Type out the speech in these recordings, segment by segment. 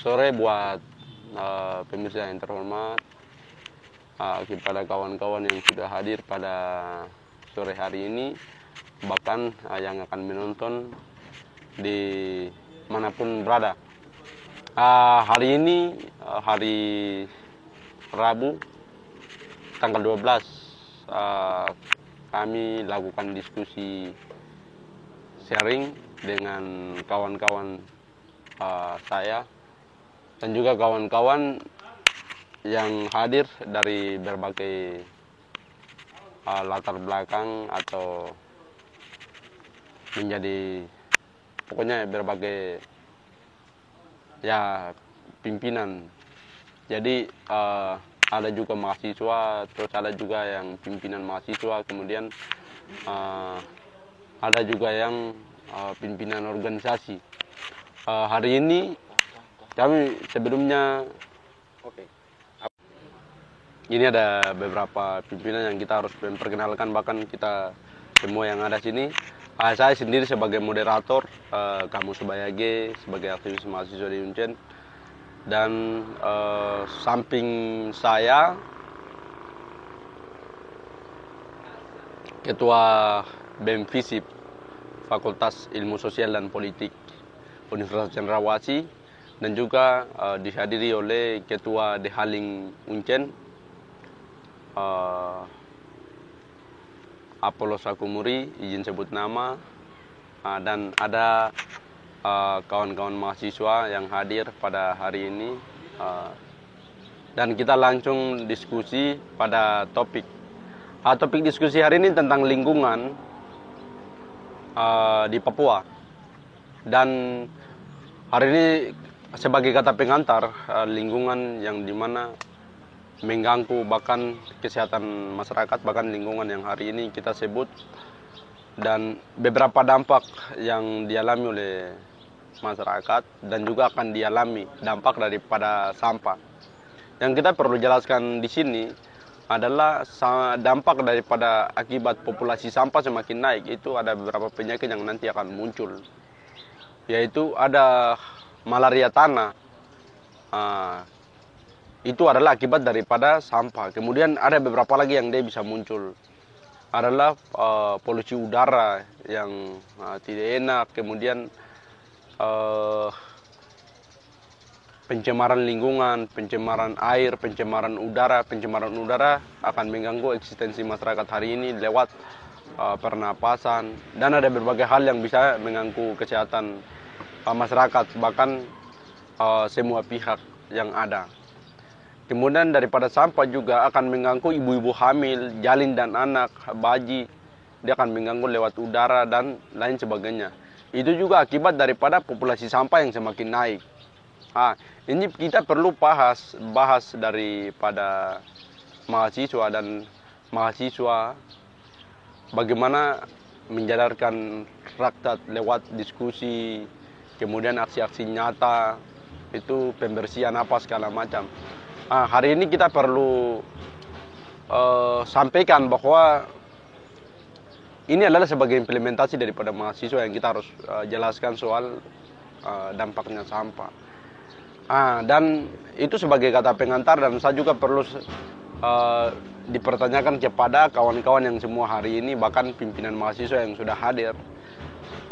sore buat pemirsa yang terhormat, kepada kawan-kawan yang sudah hadir pada sore hari ini, bahkan yang akan menonton di manapun berada. Hari ini hari Rabu tanggal 12, kami lakukan diskusi sharing dengan kawan-kawan saya dan juga kawan-kawan yang hadir dari berbagai latar belakang atau menjadi pokoknya berbagai pimpinan. Jadi ada juga mahasiswa, terus ada juga yang pimpinan mahasiswa, kemudian ada juga yang pimpinan organisasi. Hari ini kami sebelumnya ini ada beberapa pimpinan yang kita harus memperkenalkan, bahkan kita semua yang ada sini. Saya sendiri sebagai moderator, kamu Subayage sebagai aktivis mahasiswa di Uncen, dan samping saya Ketua BEM FISIP Fakultas Ilmu Sosial dan Politik Universitas Cendrawasih, dan juga dihadiri oleh Ketua Dehaling Uncen Apollos Sakumuri, izin sebut nama, dan ada kawan-kawan mahasiswa yang hadir pada hari ini, dan kita langsung diskusi pada topik diskusi hari ini tentang lingkungan di Papua. Dan hari ini sebagai kata pengantar, lingkungan yang dimana mengganggu bahkan kesehatan masyarakat, bahkan lingkungan yang hari ini kita sebut, dan beberapa dampak yang dialami oleh masyarakat dan juga akan dialami dampak daripada sampah. Yang kita perlu jelaskan di sini adalah dampak daripada akibat populasi sampah semakin naik. Itu ada beberapa penyakit yang nanti akan muncul, yaitu ada malaria tanah. Itu adalah akibat daripada sampah. Kemudian ada beberapa lagi yang dia bisa muncul, adalah polusi udara yang tidak enak, kemudian pencemaran lingkungan, pencemaran air, pencemaran udara. Pencemaran udara akan mengganggu eksistensi masyarakat hari ini lewat pernapasan, dan ada berbagai hal yang bisa mengganggu kesehatan masyarakat, bahkan semua pihak yang ada. Kemudian daripada sampah juga akan mengganggu ibu-ibu hamil, jalin dan anak, bayi. Dia akan mengganggu lewat udara dan lain sebagainya. Itu juga akibat daripada populasi sampah yang semakin naik. Ini kita perlu bahas daripada mahasiswa dan mahasiswa bagaimana menjadarkan rakyat lewat diskusi, kemudian aksi-aksi nyata, itu pembersihan apa segala macam. Hari ini kita perlu sampaikan bahwa ini adalah sebagai implementasi daripada mahasiswa yang kita harus jelaskan soal dampaknya sampah. Dan itu sebagai kata pengantar, dan saya juga perlu dipertanyakan kepada kawan-kawan yang semua hari ini, bahkan pimpinan mahasiswa yang sudah hadir,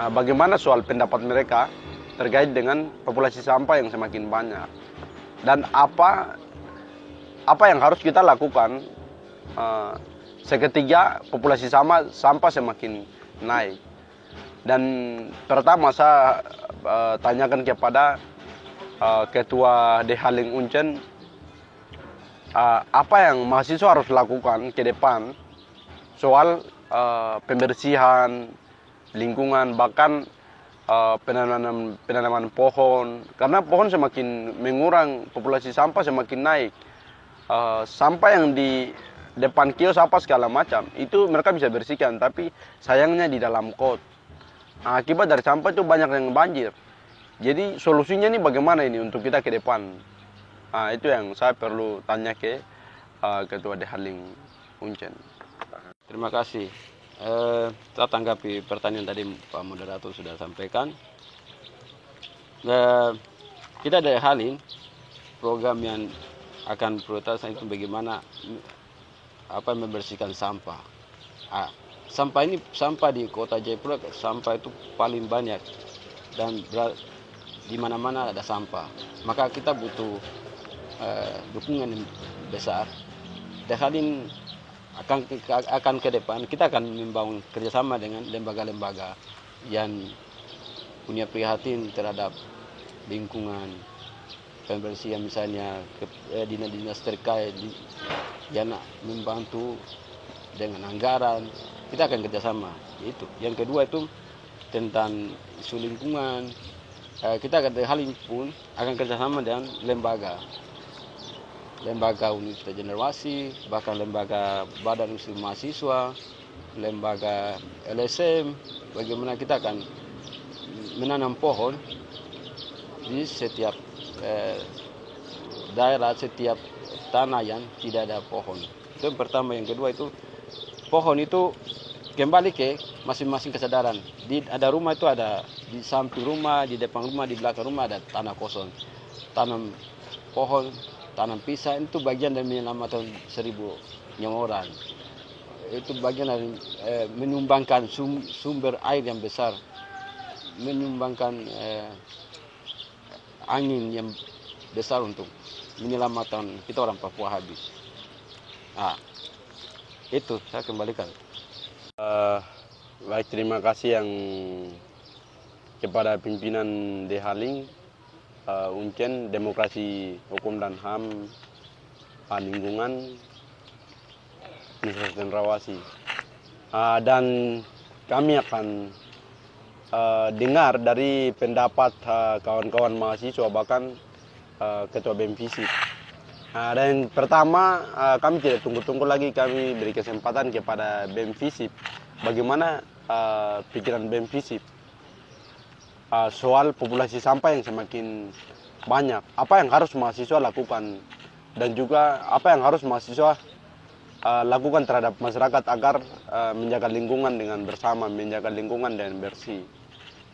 bagaimana soal pendapat mereka terkait dengan populasi sampah yang semakin banyak, dan apa yang harus kita lakukan seketika populasi sampah semakin naik. Dan pertama saya tanyakan kepada Ketua Dehaling Uncen, apa yang mahasiswa harus lakukan ke depan soal pembersihan lingkungan, bahkan penanaman pohon, karena pohon semakin mengurang, populasi sampah semakin naik. Sampah yang di depan kios apa segala macam itu mereka bisa bersihkan, tapi sayangnya di dalam kot. Akibat dari sampah itu banyak yang banjir. Jadi solusinya ini bagaimana ini untuk kita ke depan? Itu yang saya perlu tanya ke Ketua Dehaling Uncen. Terima kasih. Saya tanggapi pertanyaan tadi Pak Moderator sudah sampaikan. kita dari Halim program yang akan prioritaskan itu bagaimana membersihkan sampah. Sampah di kota Jayapura, sampah itu paling banyak dan di mana-mana ada sampah. Maka kita butuh dukungan yang besar. Dan Halim akan ke depan kita akan membangun kerjasama dengan lembaga-lembaga yang punya prihatin terhadap lingkungan, pembersihan, misalnya dinas-dinas terkait yang membantu dengan anggaran. Kita akan kerjasama. Itu yang kedua, itu tentang isu lingkungan. Kita akan Halim pun akan kerjasama dengan lembaga Universitas Generasi, bahkan lembaga Badan Usaha Mahasiswa, lembaga LSM. Bagaimana kita akan menanam pohon di setiap daerah, setiap tanah yang tidak ada pohon. Itu yang pertama. Yang kedua, itu pohon itu kembali ke masing-masing kesadaran. Ada rumah itu ada di samping rumah, di depan rumah, di belakang rumah ada tanah kosong. Tanam pohon, tanam pisang, itu bagian dari menyelamatkan 1.000 nyawa orang. Itu bagian dari menyumbangkan sumber air yang besar, menyumbangkan angin yang besar untuk menyelamatkan kita orang Papua habis. Itu saya kembalikan. Baik, terima kasih yang kepada pimpinan di Halim, Uncen, Demokrasi, Hukum dan HAM, Lingkungan, Universitas Cendrawasih. Dan kami akan dengar dari pendapat kawan-kawan mahasiswa, bahkan Ketua BEM FISIP. Dan pertama, kami tidak tunggu-tunggu lagi, kami beri kesempatan kepada BEM FISIP bagaimana pikiran BEM FISIP soal populasi sampah yang semakin banyak. Apa yang harus mahasiswa lakukan, dan juga apa yang harus mahasiswa lakukan terhadap masyarakat agar menjaga lingkungan dengan bersama, menjaga lingkungan dan bersih.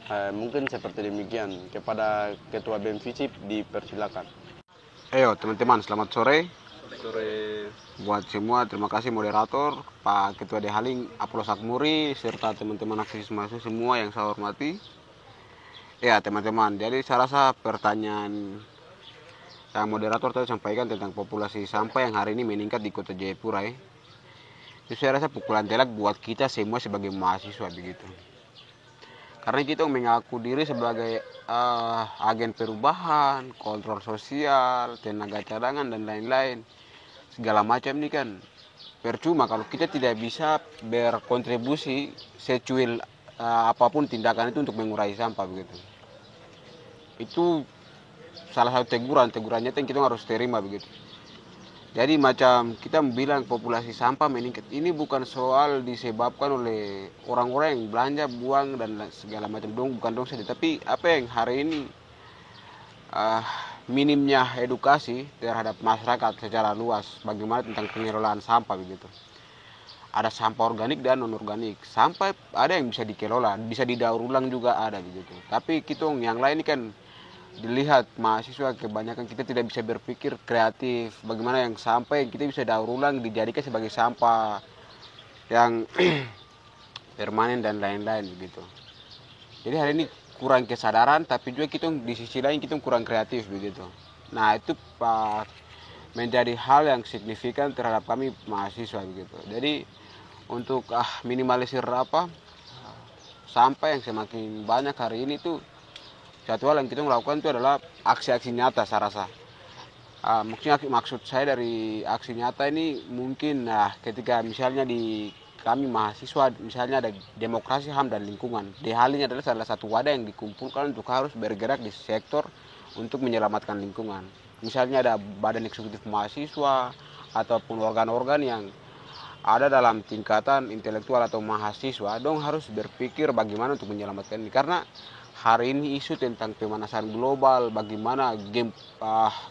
Mungkin seperti demikian. Kepada Ketua BEM FISIP dipersilakan. Ayo teman-teman, selamat sore. Sore. Buat semua, terima kasih moderator, Pak Ketua di Halim, Apollos Akmuri, serta teman-teman aktivis mahasiswa semua yang saya hormati. Ya teman-teman, jadi saya rasa pertanyaan yang moderator tadi sampaikan tentang populasi sampah yang hari ini meningkat di kota Jayapura, itu saya rasa pukulan telak buat kita semua sebagai mahasiswa begitu. Karena kita mengaku diri sebagai agen perubahan, kontrol sosial, tenaga cadangan dan lain-lain. Segala macam ini kan percuma kalau kita tidak bisa berkontribusi secuil apapun tindakan itu untuk mengurangi sampah begitu. Itu salah satu tegurannya yang kita harus terima begitu. Jadi macam kita bilang populasi sampah meningkat, ini bukan soal disebabkan oleh orang-orang yang belanja, buang dan segala macam bukan dong saja, tapi apa yang hari ini minimnya edukasi terhadap masyarakat secara luas bagaimana tentang pengelolaan sampah begitu. Ada sampah organik dan non organik. Sampah ada yang bisa dikelola, bisa didaur ulang juga ada begitu. Tapi kita yang lain ini kan dilihat mahasiswa kebanyakan kita tidak bisa berpikir kreatif bagaimana yang sampah yang kita bisa daur ulang dijadikan sebagai sampah yang permanen dan lain-lain begitu. Jadi hari ini kurang kesadaran, tapi juga kita di sisi lain kita kurang kreatif begitu. Nah itu menjadi hal yang signifikan terhadap kami mahasiswa begitu. Jadi untuk minimalisir sampah yang semakin banyak hari ini tuh, satu hal yang kita melakukan itu adalah aksi-aksi nyata saya rasa. Maksud saya dari aksi nyata ini mungkin ketika misalnya di kami mahasiswa misalnya ada demokrasi, HAM dan lingkungan. Di hal ini adalah salah satu wadah yang dikumpulkan untuk harus bergerak di sektor untuk menyelamatkan lingkungan. Misalnya ada badan eksekutif mahasiswa ataupun organ-organ yang ada dalam tingkatan intelektual atau mahasiswa, dong harus berpikir bagaimana untuk menyelamatkan ini. Karena hari ini isu tentang pemanasan global, bagaimana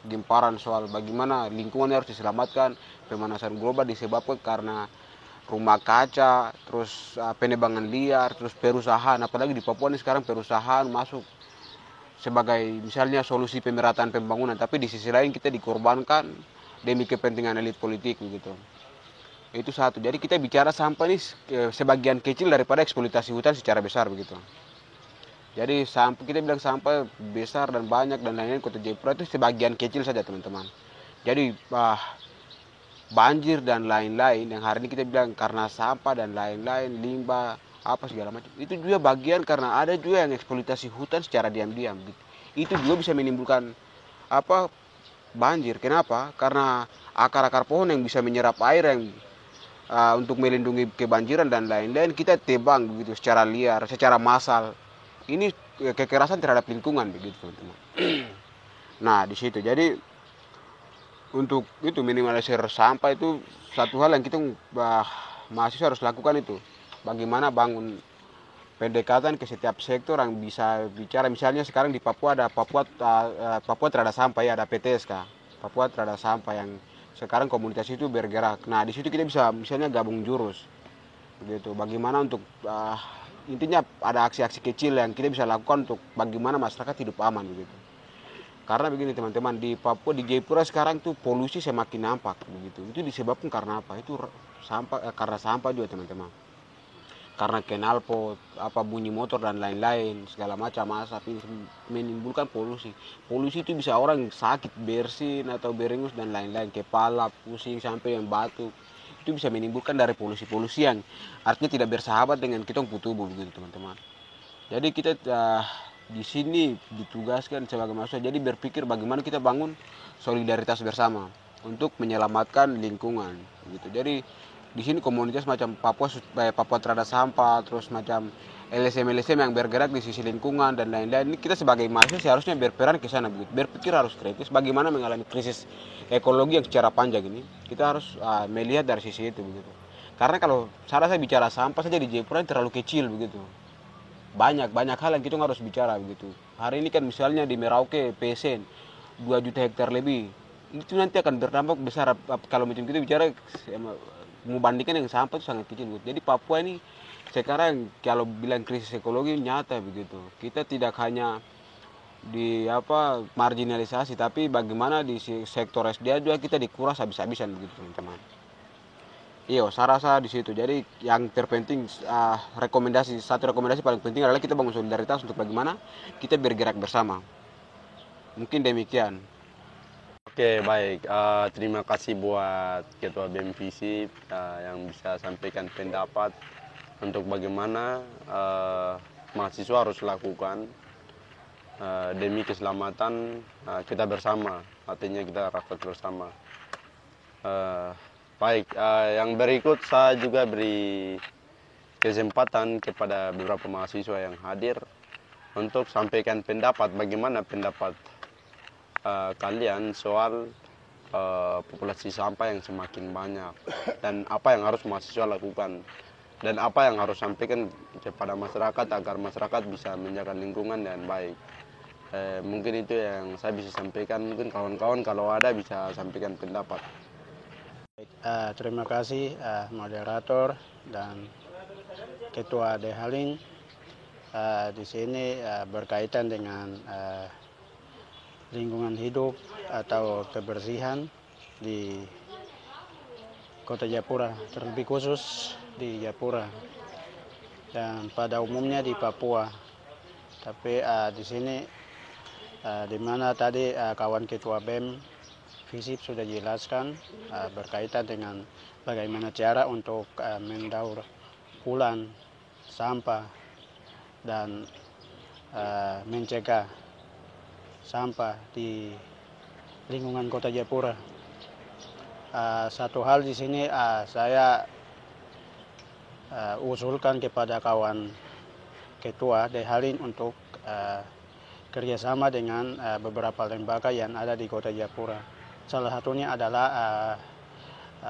gemparan soal bagaimana lingkungan harus diselamatkan. Pemanasan global disebabkan karena rumah kaca, terus penebangan liar, terus perusahaan, apalagi di Papua ini sekarang perusahaan masuk sebagai misalnya solusi pemerataan pembangunan, tapi di sisi lain kita dikorbankan demi kepentingan elit politik begitu. Itu satu. Jadi kita bicara sampah ini sebagian kecil daripada eksploitasi hutan secara besar begitu. Jadi sampah, kita bilang sampah besar dan banyak dan lain-lain Kota Jayapura itu sebagian kecil saja teman-teman. Jadi banjir dan lain-lain yang hari ini kita bilang karena sampah dan lain-lain, limbah, apa segala macam. Itu juga bagian karena ada juga yang eksploitasi hutan secara diam-diam. Itu juga bisa menimbulkan banjir. Kenapa? Karena akar-akar pohon yang bisa menyerap air yang untuk melindungi kebanjiran dan lain-lain kita tebang begitu secara liar, secara massal. Ini kekerasan terhadap lingkungan begitu teman-teman. Nah di situ jadi untuk itu minimalisir sampah itu satu hal yang kita mahasiswa harus lakukan itu. Bagaimana bangun pendekatan ke setiap sektor yang bisa bicara. Misalnya sekarang di Papua ada Papua Terhadap Sampah ya, ada PTSK, Papua Terhadap Sampah yang sekarang komunitas itu bergerak. Nah di situ kita bisa misalnya gabung jurus, begitu. Bagaimana untuk intinya ada aksi-aksi kecil yang kita bisa lakukan untuk bagaimana masyarakat hidup aman begitu. Karena begini teman-teman, di Papua, di Jayapura sekarang tuh polusi semakin nampak begitu. Itu disebabkan karena apa? Itu sampah, karena sampah juga teman-teman. Karena knalpot, bunyi motor dan lain-lain, segala macam asap ini menimbulkan polusi. Polusi itu bisa orang sakit, bersin atau berengus dan lain-lain, kepala pusing sampai yang batuk. Itu bisa menimbulkan dari polusi-polusi yang artinya tidak bersahabat dengan kita tubuh begitu teman-teman. Jadi kita di sini ditugaskan sebagai mahasiswa, jadi berpikir bagaimana kita bangun solidaritas bersama untuk menyelamatkan lingkungan gitu. Jadi di sini komunitas macam Papua Terhadap Sampah, terus macam LSM yang bergerak di sisi lingkungan dan lain-lain. Ini kita sebagai mahasiswa seharusnya berperan ke sana begitu. Berpikir harus kritis bagaimana mengalami krisis ekologi yang secara panjang ini. Kita harus melihat dari sisi itu begitu. Karena kalau saya bicara sampah saja di Jayapura terlalu kecil begitu. Banyak hal yang kita harus bicara begitu. Hari ini kan misalnya di Merauke PSN 2 juta hektar lebih, itu nanti akan berdampak besar kalau macam kita bicara membandingkan dengan sampah itu sangat kecil begitu. Jadi Papua ini sekarang kalau bilang krisis ekologi nyata begitu. Kita tidak hanya di marginalisasi, tapi bagaimana di sektor SDA juga kita dikuras habis-habisan begitu teman-teman. Iya, saya rasa di situ. Jadi yang terpenting satu rekomendasi paling penting adalah kita bangun solidaritas untuk bagaimana kita bergerak bersama. Mungkin demikian. Oke, baik. Terima kasih buat Ketua BEM-FISIP yang bisa sampaikan pendapat untuk bagaimana mahasiswa harus lakukan demi keselamatan kita bersama. Artinya kita rapat bersama. Baik, yang berikut saya juga beri kesempatan kepada beberapa mahasiswa yang hadir untuk sampaikan pendapat, bagaimana pendapat kalian soal populasi sampah yang semakin banyak dan apa yang harus mahasiswa lakukan dan apa yang harus sampaikan kepada masyarakat agar masyarakat bisa menjaga lingkungan dengan baik. Mungkin itu yang saya bisa sampaikan, mungkin kawan-kawan kalau ada bisa sampaikan pendapat. Terima kasih moderator dan Ketua Dehaling. Di sini berkaitan dengan lingkungan hidup atau kebersihan di Kota Jayapura, terlebih khusus di Jayapura dan pada umumnya di Papua. Tapi di sini di mana tadi kawan Ketua BEM FISIP sudah jelaskan berkaitan dengan bagaimana cara untuk mendaur ulang sampah dan mencegah sampah di lingkungan Kota Jayapura. Satu hal di sini saya usulkan kepada kawan Ketua Dehaling untuk kerjasama dengan beberapa lembaga yang ada di Kota Jayapura. Salah satunya adalah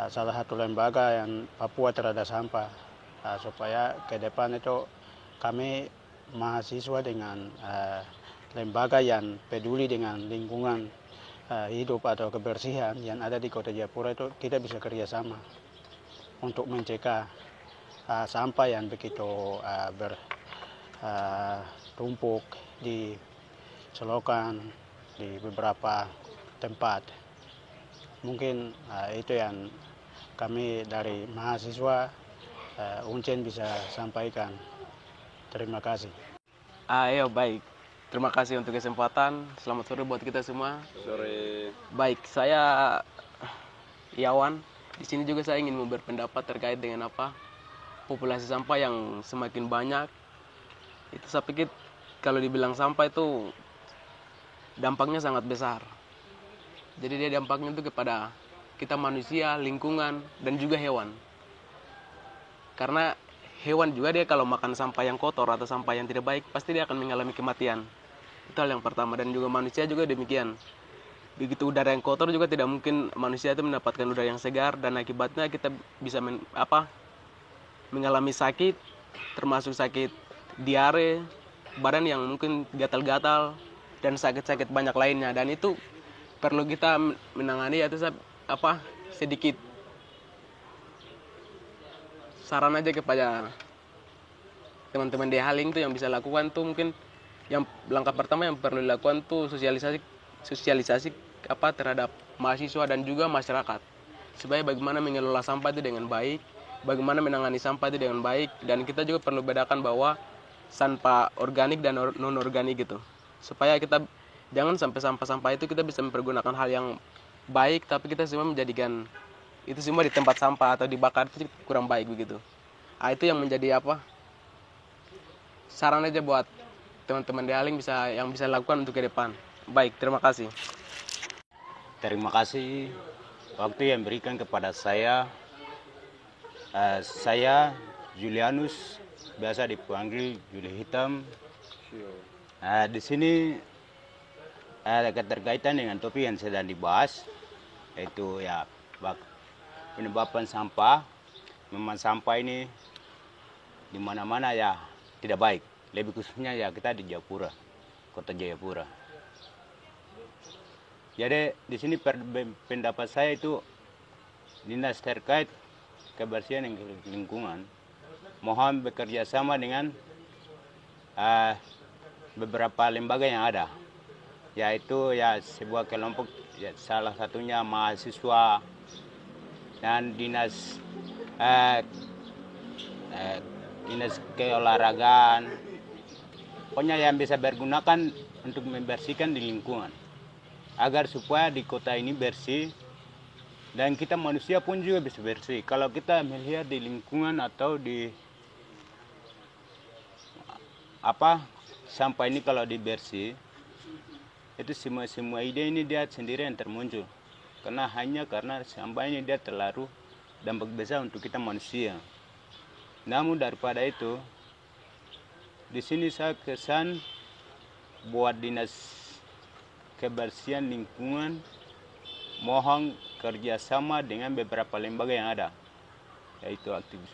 salah satu lembaga yang Papua Terhadap Sampah, supaya ke depan itu kami mahasiswa dengan lembaga yang peduli dengan lingkungan hidup atau kebersihan yang ada di Kota Jayapura itu kita bisa kerjasama untuk mencegah sampah yang begitu bertumpuk di selokan di beberapa tempat. Mungkin itu yang kami dari mahasiswa Uncen bisa sampaikan. Terima kasih. Ayo baik. Terima kasih untuk kesempatan. Selamat sore buat kita semua. Sore. Baik, saya Yawan. Di sini juga saya ingin berpendapat terkait dengan populasi sampah yang semakin banyak. Itu saya pikir kalau dibilang sampah itu dampaknya sangat besar. Jadi dia dampaknya itu kepada kita manusia, lingkungan, dan juga hewan. Karena hewan juga dia kalau makan sampah yang kotor atau sampah yang tidak baik, pasti dia akan mengalami kematian. Itu hal yang pertama. Dan juga manusia juga demikian. Begitu udara yang kotor juga tidak mungkin manusia itu mendapatkan udara yang segar, dan akibatnya kita bisa mengalami sakit, termasuk sakit diare, badan yang mungkin gatal-gatal, dan sakit-sakit banyak lainnya. Dan itu perlu kita menangani, yaitu sedikit saran aja kepada teman-teman di Haling tuh yang bisa lakukan tuh, mungkin yang langkah pertama yang perlu dilakukan tuh sosialisasi terhadap mahasiswa dan juga masyarakat, supaya bagaimana mengelola sampah itu dengan baik, bagaimana menangani sampah itu dengan baik. Dan kita juga perlu bedakan bahwa sampah organik dan non organik gitu, supaya kita jangan sampai sampah-sampah itu kita bisa mempergunakan hal yang baik, tapi kita semua menjadikan itu semua di tempat sampah atau dibakar, itu kurang baik begitu. Itu yang menjadi saran aja buat teman-teman di Haling yang bisa lakukan untuk ke depan. Baik, terima kasih. Terima kasih waktu yang berikan kepada saya. Saya Julianus, biasa dipanggil Juli Hitam. Di sini ada keterkaitan dengan topik yang sedang dibahas, yaitu penyebabkan sampah. Memang sampah ini di mana-mana ya tidak baik. Lebih khususnya ya kita di Jayapura, Kota Jayapura. Jadi di sini pendapat saya itu dinas terkait kebersihan lingkungan mohon bekerja sama dengan beberapa lembaga yang ada, yaitu sebuah kelompok, salah satunya mahasiswa dan dinas keolahragaan, pokoknya yang bisa bergunakan untuk membersihkan di lingkungan, agar supaya di kota ini bersih dan kita manusia pun juga bisa bersih. Kalau kita melihat di lingkungan atau di sampah ini kalau dibersih, itu semua ide ini dia sendiri yang termuncul, karena sampah ini dia terlalu dampak besar untuk kita manusia. Namun daripada itu, di sini saya kesan buat dinas kebersihan lingkungan mohon kerjasama dengan beberapa lembaga yang ada, yaitu aktivis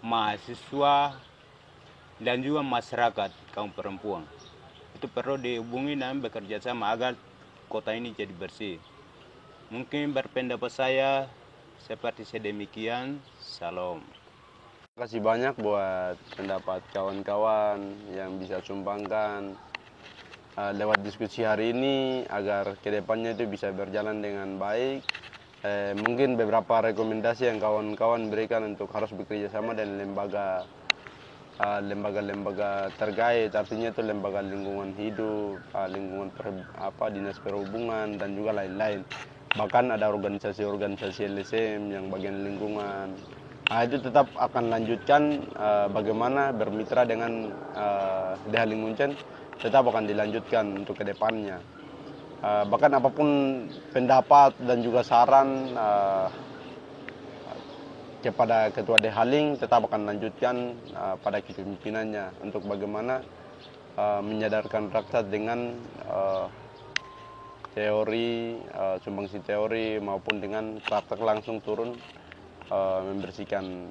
mahasiswa, dan juga masyarakat kaum perempuan. Itu perlu dihubungi dan bekerja sama agar kota ini jadi bersih. Mungkin berpendapat saya seperti sedemikian. Salam. Terima kasih banyak buat pendapat kawan-kawan yang bisa sumbangkan lewat diskusi hari ini agar kedepannya itu bisa berjalan dengan baik. Mungkin beberapa rekomendasi yang kawan-kawan berikan untuk harus bekerja sama dengan lembaga terkait, artinya itu lembaga lingkungan hidup, dinas perhubungan, dan juga lain-lain. Bahkan ada organisasi-organisasi LSM yang bagian lingkungan. Itu tetap akan lanjutkan bagaimana bermitra dengan Haling Uncen, tetap akan dilanjutkan untuk kedepannya. Bahkan apapun pendapat dan juga saran kepada Ketua Haling tetap akan lanjutkan pada kepemimpinannya untuk bagaimana menyadarkan rakyat dengan teori, sumbangsi teori maupun dengan praktek langsung turun membersihkan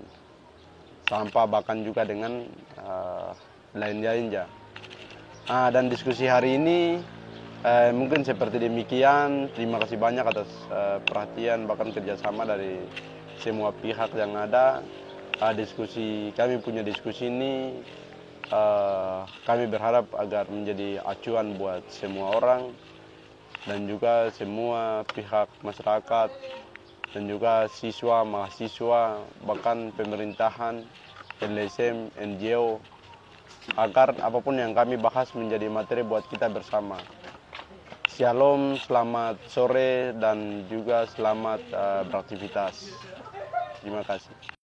sampah, bahkan juga dengan lain-lainnya. Dan diskusi hari ini mungkin seperti demikian. Terima kasih banyak atas perhatian bahkan kerjasama dari semua pihak yang ada. Kami punya diskusi ini kami berharap agar menjadi acuan buat semua orang dan juga semua pihak masyarakat dan juga siswa, mahasiswa, bahkan pemerintahan, LSM, NGO, agar apapun yang kami bahas menjadi materi buat kita bersama. Shalom, selamat sore dan juga selamat beraktivitas. Terima kasih.